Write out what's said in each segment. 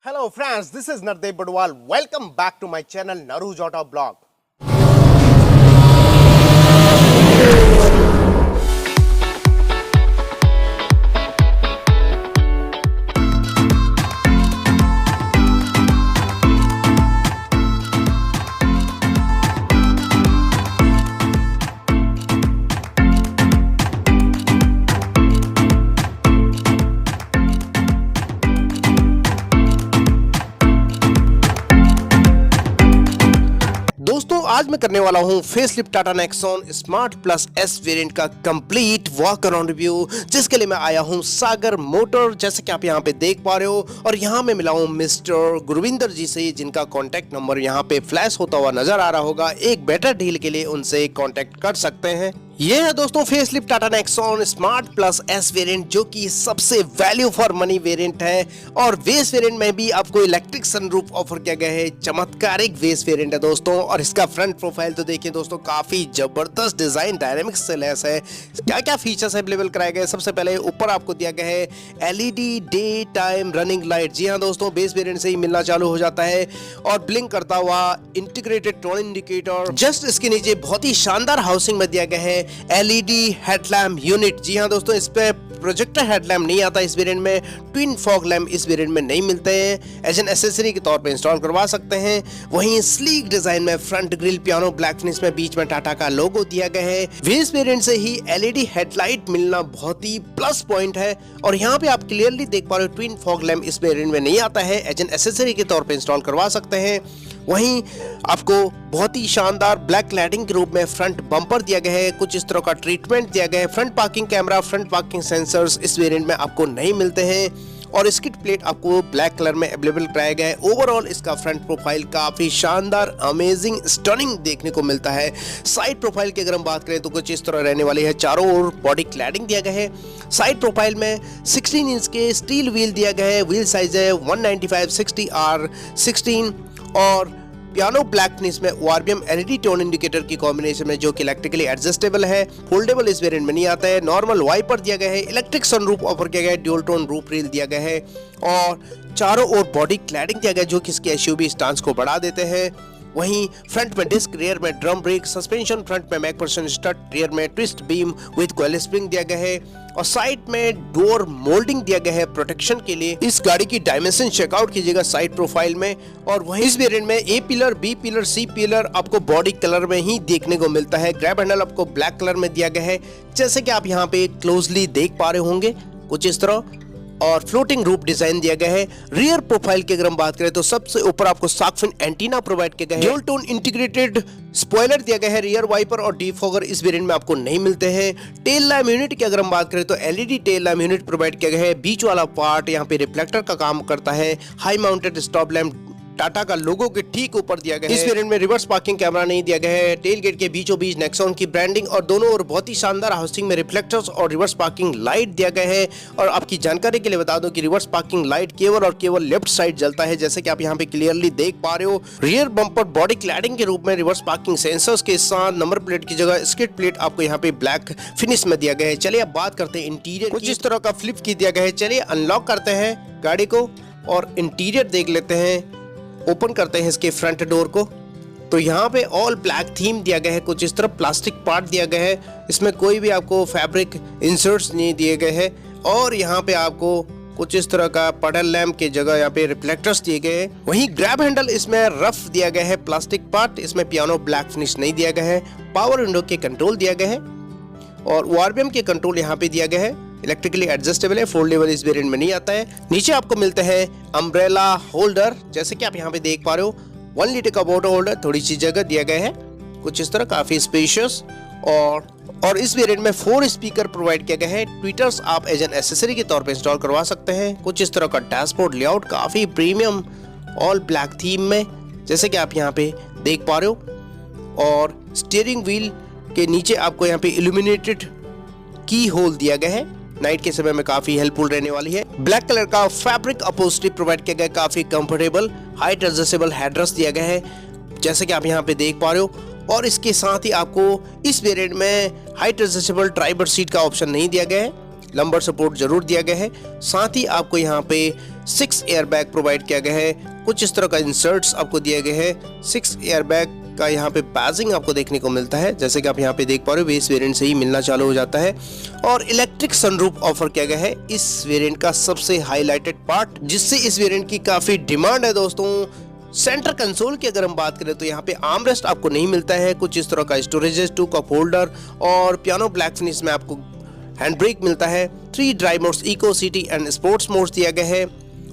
Hello friends, this is Nardev Badwal. Welcome back to my channel Naruj Auto Blog. दोस्तों आज मैं करने वाला हूं facelift Tata Nexon smart plus S variant का कंप्लीट वॉक अराउंड रिव्यू, जिसके लिए मैं आया हूं सागर मोटर, जैसे कि आप यहां पे देख पा रहे हो। और यहां मैं मिला हूं मिस्टर गुरविंदर जी से, जिनका कांटेक्ट नंबर यहां पे फ्लैश होता हुआ नजर आ रहा होगा। एक बेटर डील के लिए उनसे कांटेक्ट कर सकते हैं। ये है दोस्तों facelift Tata Nexon smart plus S variant, जो कि सबसे वैल्यू फॉर मनी वेरिएंट है। और बेस वेरिएंट में भी आपको इलेक्ट्रिक सनरूफ ऑफर किया गया है। चमत्कारिक बेस वेरिएंट है दोस्तों। और इसका फ्रंट प्रोफाइल तो देखिए दोस्तों, काफी जबरदस्त डिजाइन डायनेमिक्स से लैस है। क्या क्या फीचर्स अवेलेबल कराए गए, सबसे पहले ऊपर आपको दिया गया है LED day time running light. जी हाँ दोस्तों, बेस वेरिएंट से ही मिलना चालू हो जाता है। और ब्लिंक करता हुआ इंटीग्रेटेड टर्न इंडिकेटर। जस्ट इसके नीचे बहुत ही शानदार हाउसिंग में दिया गया है एलईडी हेडलैम्प यूनिट। जी हाँ दोस्तों, इस पे प्रोजेक्टर हेडलैम्प नहीं आता इस वेरिएंट में। ट्विन फॉग लैम्प इस वेरिएंट में नहीं मिलते हैं, एज एन एसेसरी के तौर पे इंस्टॉल करवा सकते हैं। वहीं स्लीक डिजाइन में front grille piano black finish में बीच में टाटा का लोगो दिया गया है। बेस वेरिएंट से ही एलईडी हेडलाइट मिलना बहुत ही प्लस पॉइंट है। और यहाँ पे आप क्लियरली देख पा रहे हो, ट्विन फॉग लैम्प इस वेरिएंट में नहीं आता है, एज एन एसेसरी के तौर पे इंस्टॉल करवा सकते हैं। वहीं आपको बहुत ही शानदार ब्लैक क्लैडिंग के रूप में फ्रंट बम्पर दिया गया है। कुछ इस तरह का ट्रीटमेंट दिया गया है। Front parking camera, front parking sensors इस वेरिएंट में आपको नहीं मिलते हैं। और स्किड प्लेट आपको ब्लैक कलर में अवेलेबल कराया गया है। ओवरऑल इसका फ्रंट प्रोफाइल काफी शानदार, अमेजिंग, स्टनिंग देखने को मिलता है। साइड प्रोफाइल की अगर हम बात करें तो कुछ इस तरह रहने वाली है। चारों ओर बॉडी क्लैडिंग दिया गया है। साइड प्रोफाइल में 16 इंच के स्टील व्हील दिया गया है। व्हील साइज है 195/60R16। और पियानो ब्लैक फिनिश में ओआरबीएम एलईडी टर्न इंडिकेटर की कॉम्बिनेशन में, जो कि इलेक्ट्रिकली एडजस्टेबल है। फोल्डेबल इस वेरिएंट में नहीं आता है। नॉर्मल वाइपर दिया गया है। इलेक्ट्रिक सनरूफ ऑफर किया गया है। ड्यूल टोन रूफ रेल दिया गया है। और चारों ओर बॉडी क्लैडिंग दिया गया है, जो कि इसके एसयूवी स्टांस को बढ़ा देते हैं। वहीं फ्रंट में डिस्क, रियर में ड्रम ब्रेक, सस्पेंशन फ्रंट में मैकफरसन स्टड, रियर में twist beam with coil spring दिया गया है। और साइड में डोर मोल्डिंग दिया गया है प्रोटेक्शन के लिए। इस गाड़ी की डायमेंशन चेकआउट कीजिएगा साइड प्रोफाइल में। और वहीं इस वेरिएंट में A pillar, B pillar, C pillar आपको बॉडी कलर में ही देखने को मिलता है। ग्रैब हैंडल आपको ब्लैक कलर में दिया गया है, जैसे कि आप यहाँ पे क्लोजली देख पा रहे होंगे कुछ इस तरह। और फ्लोटिंग रूफ डिजाइन दिया गया है। रियर प्रोफाइल की अगर हम बात करें तो सबसे ऊपर आपको शार्क फिन एंटीना प्रोवाइड किया गया है। ड्यूल टोन इंटीग्रेटेड स्पॉइलर दिया गया है। रियर वाइपर और डिफॉगर इस वेरिएंट में आपको नहीं मिलते हैं। टेल लैम्प यूनिट की अगर हम बात करें तो LED tail lamp unit provide किया गया है। बीच वाला पार्ट यहाँ पे रिफ्लेक्टर का काम करता है। High mounted stop lamp Tata का लोगो के ठीक ऊपर दिया गया है। इस वेरिएंट में रिवर्स पार्किंग कैमरा नहीं दिया गया है। टेल गेट के बीचों बीच नेक्सॉन की ब्रांडिंग और दोनों और बहुत ही शानदार हाउसिंग में रिफ्लेक्टर्स और रिवर्स पार्किंग लाइट दिया गया है। और आपकी जानकारी के लिए बता दूं कि रिवर्स पार्किंग लाइट केवल और केवल लेफ्ट साइड जलता है, जैसे कि आप यहाँ पे क्लियरली देख पा रहे हो। रियर बम्पर बॉडी क्लैडिंग के रूप में रिवर्स पार्किंग सेंसर्स के साथ नंबर प्लेट की जगह स्किड प्लेट आपको यहाँ पे ब्लैक फिनिश में दिया गया है। चलिए अब बात करते हैं इंटीरियर। कुछ इस तरह का फ्लिप की दिया गया है। चलिए अनलॉक करते हैं गाड़ी को और इंटीरियर देख लेते हैं। ओपन करते हैं इसके फ्रंट डोर को, तो यहाँ पे ऑल ब्लैक थीम दिया गया है। कुछ इस तरह प्लास्टिक पार्ट दिया गया है। इसमें कोई भी आपको फैब्रिक इंसर्ट्स नहीं दिए गए हैं। और यहाँ पे आपको कुछ इस तरह का पडल लैम्प की जगह यहाँ पे रिफ्लेक्टर्स दिए गए हैं। वहीं ग्रैब हैंडल इसमें रफ दिया गया है, प्लास्टिक पार्ट। इसमें पियानो ब्लैक फिनिश नहीं दिया गया है। पावर विंडो के कंट्रोल दिया गया है। और ओआरबीएम के कंट्रोल यहाँ पे दिया गया है। इलेक्ट्रिकली एडजस्टेबल है। फोल्डेबल इस वेरिएंट में नहीं आता है। नीचे आपको मिलते हैं अम्ब्रेला होल्डर, जैसे कि आप यहाँ पे देख पा रहे हो। 1 लीटर का वाटर होल्डर, थोड़ी सी जगह दिया गया है कुछ इस तरह, काफी स्पेशियस। और इस वेरिएंट में 4 स्पीकर प्रोवाइड किया गया है। ट्विटर्स आप एज एन एसेसरी के तौर पे इंस्टॉल करवा सकते हैं। कुछ इस तरह का डैशबोर्ड लेआउट, काफी प्रीमियम ऑल ब्लैक थीम में, जैसे कि आप यहाँ पे देख पा रहे हो। और स्टीयरिंग व्हील के नीचे आपको यहाँ पे इल्यूमिनेटेड की होल दिया गया है। नाइट के समय में काफी हेल्पफुल रहने वाली है। ब्लैक कलर का फैब्रिक अपहोल्स्ट्री प्रोवाइड किया गया है। काफी कंफर्टेबल हाइट एडजस्टेबल हेडरेस्ट दिया गया है, जैसे कि आप यहाँ पे देख पा रहे हो। और इसके साथ ही आपको इस वेरिएंट में हाइट एडजस्टेबल ड्राइवर सीट का ऑप्शन नहीं दिया गया है। लंबर सपोर्ट जरूर दिया गया है। साथ ही आपको यहाँ पे 6 एयरबैग प्रोवाइड किया गया है। कुछ इस तरह का इंसर्ट्स आपको दिए गए हैं। 6 एयरबैग का यहाँ पे बैजिंग आपको देखने को मिलता है, जैसे कि आप यहाँ पे देख पा रहे हो बेस वेरिएंट से ही मिलना चालू हो जाता है। और इलेक्ट्रिक सनरूफ ऑफर किया गया है इस वेरिएंट का सबसे हाईलाइटेड पार्ट, जिससे इस वेरिएंट की काफी डिमांड है दोस्तों। सेंटर कंसोल की अगर हम बात करें तो यहाँ पे आर्मरेस्ट आपको नहीं मिलता है। कुछ इस तरह का स्टोरेज, 2 कप होल्डर और पियानो ब्लैक फिनिश में आपको हैंड ब्रेक मिलता है। 3 drive modes, eco, city and sports modes दिया गया है।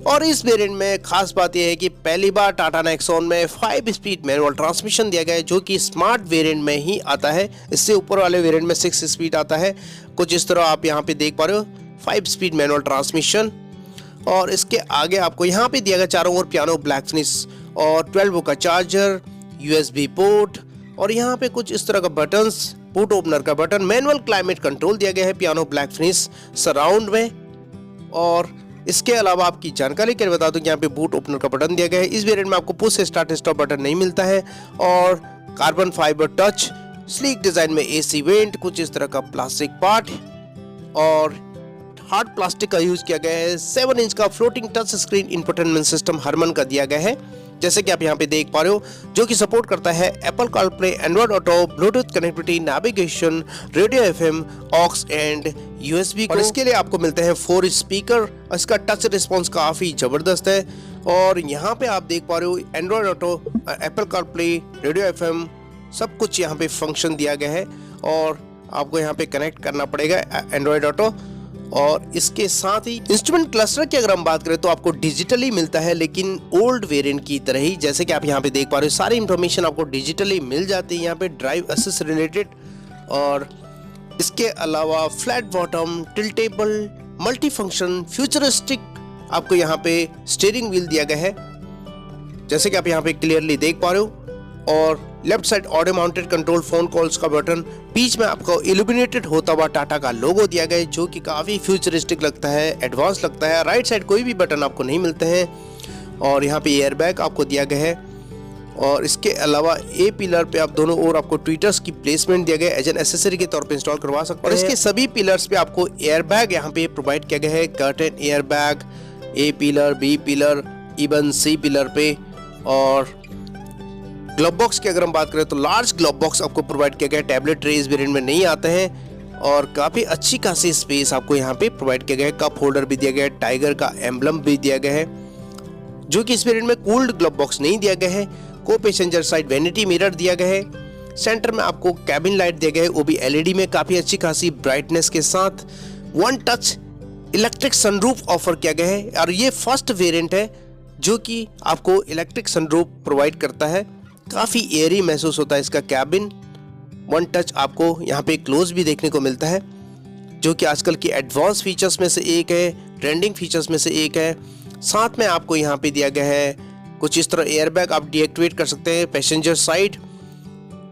और इस वेरिएंट में खास बात यह है कि पहली बार टाटा नेक्सॉन में 5 स्पीड मैनुअल ट्रांसमिशन दिया गया है, जो कि स्मार्ट वेरिएंट में ही आता है। इससे ऊपर वाले वेरिएंट में 6 स्पीड आता है। कुछ इस तरह आप यहाँ पे देख पा रहे हो 5 स्पीड मैनुअल ट्रांसमिशन। और इसके आगे आपको यहाँ पे दिया गया चारों ओर पियानो ब्लैक फिनिश और 12 वोल्ट का चार्जर, USB पोर्ट और यहाँ पे कुछ इस तरह का बटन्स, बूट ओपनर का बटन, मैनुअल क्लाइमेट कंट्रोल दिया गया है पियानो ब्लैक फिनिश सराउंड में। और इसके अलावा आपकी जानकारी के लिए बता दूं कि यहाँ पे बूट ओपनर का बटन दिया गया है। इस वेरिएंट में आपको पुश स्टार्ट स्टॉप बटन नहीं मिलता है। और carbon fibre touch, sleek design में AC वेंट, कुछ इस तरह का प्लास्टिक पार्ट और हार्ड प्लास्टिक का यूज किया गया है। 7 इंच का floating touch screen infotainment system Harman का दिया गया है, जैसे कि आप यहाँ पे देख पा रहे हो, जो कि सपोर्ट करता है Apple CarPlay, Android auto, Bluetooth connectivity, navigation, radio FM, aux and USB। और इसके लिए आपको मिलते हैं 4 स्पीकर। इसका टच रिस्पॉन्स काफी जबरदस्त है। और यहाँ पे आप देख पा रहे हो Android auto, Apple CarPlay, radio FM सब कुछ यहाँ पे फंक्शन दिया गया है। और आपको यहाँ पे कनेक्ट करना पड़ेगा एंड्रॉइड ऑटो। और इसके साथ ही इंस्ट्रूमेंट क्लस्टर की अगर हम बात करें तो आपको डिजिटली मिलता है, लेकिन ओल्ड वेरिएंट की तरह ही, जैसे कि आप यहाँ पे देख पा रहे हो सारी इंफॉर्मेशन आपको डिजिटली मिल जाती है यहाँ पे ड्राइव असिस्ट रिलेटेड। और इसके अलावा flat bottom, tiltable, multi function, futuristic आपको यहाँ पे स्टीयरिंग व्हील दिया गया है, जैसे कि आप यहाँ पे क्लियरली देख पा रहे हो। और left side audio mounted control phone calls का बटन, बीच में आपको इल्यूमिनेटेड होता हुआ टाटा का लोगो दिया गया है, जो कि काफी फ्यूचरिस्टिक लगता है, एडवांस लगता है। राइट साइड कोई भी बटन आपको नहीं मिलते हैं। और यहाँ पे एयरबैग आपको दिया गया है। और इसके अलावा ए पिलर पे आप दोनों ओर आपको ट्विटर्स की प्लेसमेंट दिया गया है, एज एन एसेसरी के तौर पे इंस्टॉल करवा सकते हैं। और इसके सभी पिलर्स पे आपको एयरबैग यहाँ पे प्रोवाइड किया गया है। Curtain airbag A pillar, B pillar, even C pillar पे। और ग्लोब बॉक्स की अगर हम बात करें तो लार्ज ग्लोब बॉक्स आपको प्रोवाइड किया गया है। टैबलेट ट्रे इस वेरिएंट में नहीं आते हैं। और काफी अच्छी खासी स्पेस आपको यहाँ पे प्रोवाइड किया गया है। कप होल्डर भी दिया गया है, टाइगर का एम्बलम भी दिया गया है, जो कि इस वेरिएंट में कूल्ड ग्लोब बॉक्स नहीं दिया गया है। को पैसेंजर साइड वैनिटी मिरर दिया गया है। सेंटर में आपको कैबिन लाइट दिया गया है, वो भी LED में काफी अच्छी खासी ब्राइटनेस के साथ। 1 टच इलेक्ट्रिक सनरूफ ऑफर किया गया है। और ये फर्स्ट वेरिएंट है जो कि आपको इलेक्ट्रिक सनरूफ प्रोवाइड करता है। काफी एयरी महसूस होता है इसका कैबिन। 1 टच आपको यहाँ पे क्लोज भी देखने को मिलता है, जो कि आजकल की एडवांस फीचर्स में से एक है, ट्रेंडिंग फीचर्स में से एक है। साथ में आपको यहाँ पे दिया गया है कुछ इस तरह एयरबैग आप डीएक्टिवेट कर सकते हैं। Passenger side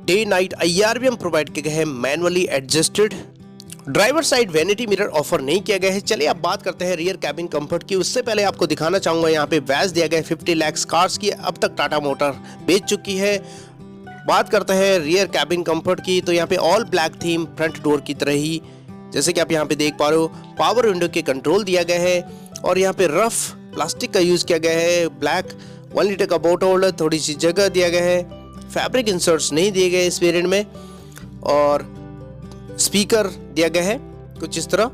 day night IRBM provide किया गया है, manually adjusted. Driver side vanity mirror offer नहीं किया गया है। चलिए अब बात करते हैं रियर कैबिन कंफर्ट की। उससे पहले आपको दिखाना चाहूंगा यहाँ पे वैज दिया गया है 50 लाख कार्स की अब तक टाटा मोटर बेच चुकी है। बात करते हैं रियर कैबिन कंफर्ट की, तो यहाँ पे all black theme front door की तरह ही, जैसे कि आप यहाँ पे देख पा रहे हो। पावर विंडो के कंट्रोल दिया गया है। और यहाँ पे रफ प्लास्टिक का यूज किया गया है। ब्लैक 1 लीटर का बोट होल्डर, थोड़ी सी जगह दिया गया है। फैब्रिक इंसर्ट्स नहीं दिए गए इस वेरिएंट में। और स्पीकर दिया गया है कुछ इस तरह।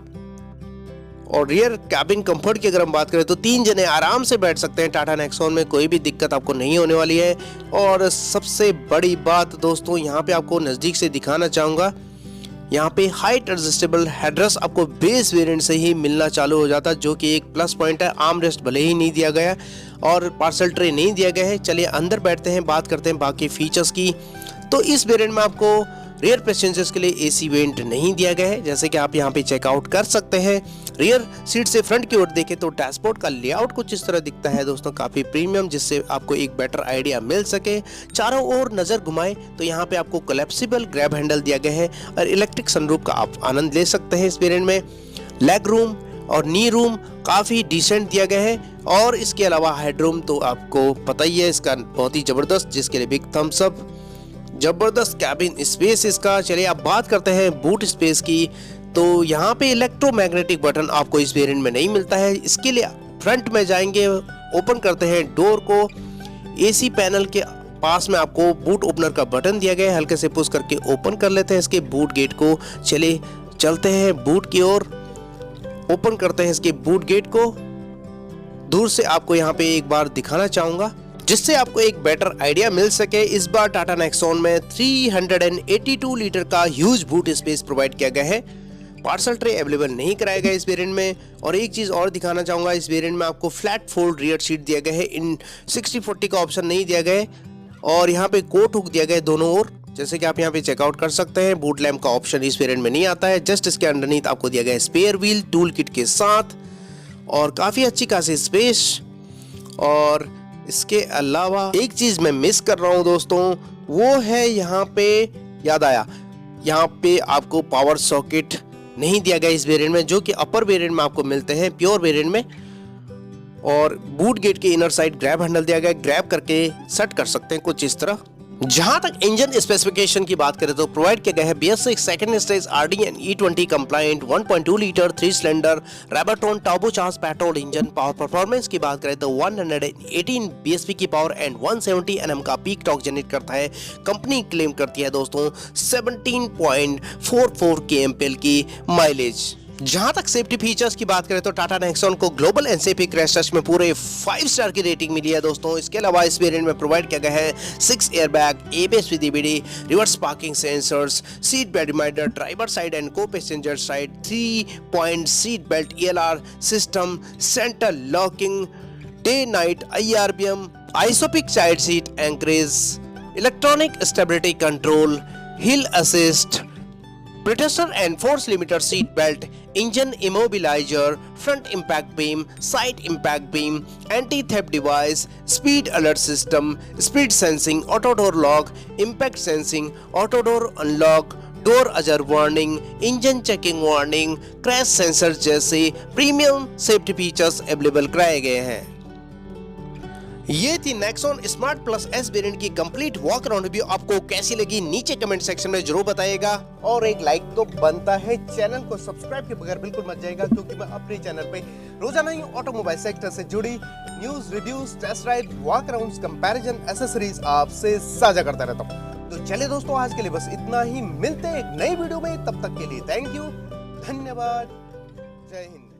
और रियर कैबिन कंफर्ट की अगर हम बात करें तो 3 जने आराम से बैठ सकते हैं टाटा नेक्सॉन में, कोई भी दिक्कत आपको नहीं होने वाली है। और सबसे बड़ी बात दोस्तों, यहाँ पे आपको नजदीक से दिखाना चाहूंगा, यहाँ पे हाइट एडजस्टेबल हेडरेस्ट आपको बेस वेरिएंट से ही मिलना चालू हो जाता, जो कि एक प्लस पॉइंट है। आर्म रेस्ट भले ही नहीं दिया गया और पार्सल ट्रे नहीं दिया गया है। चलिए अंदर बैठते हैं, बात करते हैं बाकी फीचर्स की। तो इस वेरिएंट में आपको रियर पैसेंजर्स के लिए AC वेंट नहीं दिया गया है, जैसे कि आप यहाँ पे चेकआउट कर सकते हैं। रियर सीट से फ्रंट की ओर देखें तो डैशबोर्ड का लेआउट कुछ इस तरह दिखता है दोस्तों, काफी प्रीमियम, जिससे आपको एक बेटर आइडिया मिल सके। चारों ओर नजर घुमाएं तो यहाँ पे आपको कोलैप्सिबल ग्रैब हैंडल दिया गया है और इलेक्ट्रिक सनरूफ का आप आनंद ले सकते हैं इस वेरिएंट में। लेग रूम और नी रूम काफी डिसेंट दिया गया है। और इसके अलावा हेडरूम तो आपको पता ही है इसका बहुत ही जबरदस्त, जिसके लिए बिग थम्स अप। जबरदस्त कैबिन स्पेस इसका। चलिए अब बात करते हैं बूट स्पेस की। तो यहाँ पे इलेक्ट्रोमैग्नेटिक बटन आपको इस वेरिएंट में नहीं मिलता है। इसके लिए फ्रंट में जाएंगे, ओपन करते हैं डोर को। एसी पैनल के पास में आपको बूट ओपनर का बटन दिया गया है, हल्के से पुश करके ओपन कर लेते हैं इसके बूट गेट को। चलते हैं बूट की ओर, ओपन करते हैं इसके बूट गेट को। दूर से आपको यहाँ पे एक बार दिखाना चाहूंगा जिससे आपको एक बेटर आइडिया मिल सके। इस बार टाटा नेक्सॉन में 382 लीटर का ह्यूज बूट स्पेस प्रोवाइड किया गया है। पार्सल ट्रे अवेलेबल नहीं कराया गया इस वेरिएंट में। और एक चीज और दिखाना चाहूंगा, इस वेरिएंट में आपको फ्लैट फोल्ड रियर सीट दिया गया है, इन 60/40 का ऑप्शन नहीं दिया गया है। और यहाँ पे कोट हुक दिया गया है दोनों ओर, जैसे कि आप यहाँ पे चेकआउट कर सकते हैं। बूट लैम्प का ऑप्शन इस वेरिएंट में नहीं आता है। जस्ट इसके अंडरनीथ आपको दिया गया है स्पेयर व्हील टूल किट के साथ, और काफी अच्छी खासी स्पेस। और इसके अलावा एक चीज मैं मिस कर रहा हूं दोस्तों, वो है यहाँ पे, याद आया, यहाँ पे आपको पावर सॉकेट नहीं दिया गया इस वेरिएंट में, जो कि अपर वेरिएंट में आपको मिलते हैं प्योर वेरिएंट में। और बूट गेट के इनर साइड ग्रैब हैंडल दिया गया, ग्रैब करके सेट कर सकते हैं कुछ इस तरह। जहां तक इंजन स्पेसिफिकेशन की बात करें तो प्रोवाइड किया गया है BS6 second stage RDN E20 compliant 1.2 litre 3 cylinder Revotron turbocharge petrol engine. Power performance की बात करें तो 118 bhp की पावर एंड 170 Nm का पीक टॉर्क जनरेट करता है। कंपनी क्लेम करती है दोस्तों 17.44 kmpl की माइलेज। जहां तक सेफ्टी फीचर्स की बात करें तो टाटा नेक्सॉन को ग्लोबल एनसीएपी क्रैश टेस्ट में पूरे 5 स्टार की रेटिंग मिली है दोस्तों। इसके अलावा इस वेरिएंट में प्रोवाइड किया गया है 6 airbag, ABS with EBD, reverse parking sensors, seat belt reminder, driver side and co passenger side, 3-point seat belt ELR system, centre locking, day night IRPM, ISOFIX side seat anchorage, electronic stability control, hill assist, Protector and force limiter seat belt, engine immobilizer, front impact beam, side impact beam, anti-theft device, speed alert system, speed sensing, auto door lock, impact sensing, auto door unlock, door ajar warning, engine checking warning, crash sensor जैसे premium safety features available कराए गए हैं। ये थी Nexon smart plus S variant की complete walk around review. आपको कैसी लगी नीचे कमेंट सेक्शन में जरूर बताइएगा, और एक लाइक तो बनता है। चैनल को सब्सक्राइब के बगैर बिल्कुल मत जाएगा, क्योंकि मैं अपने चैनल पे रोजाना ही ऑटोमोबाइल सेक्टर से जुड़ी news, reviews, test ride, walk arounds, comparison, accessories आपसे साझा करता रहता हूँ। तो चलिए दोस्तों, आज के लिए बस इतना ही। मिलते हैं एक नई वीडियो में, तब तक के लिए थैंक यू, धन्यवाद, जय हिंद।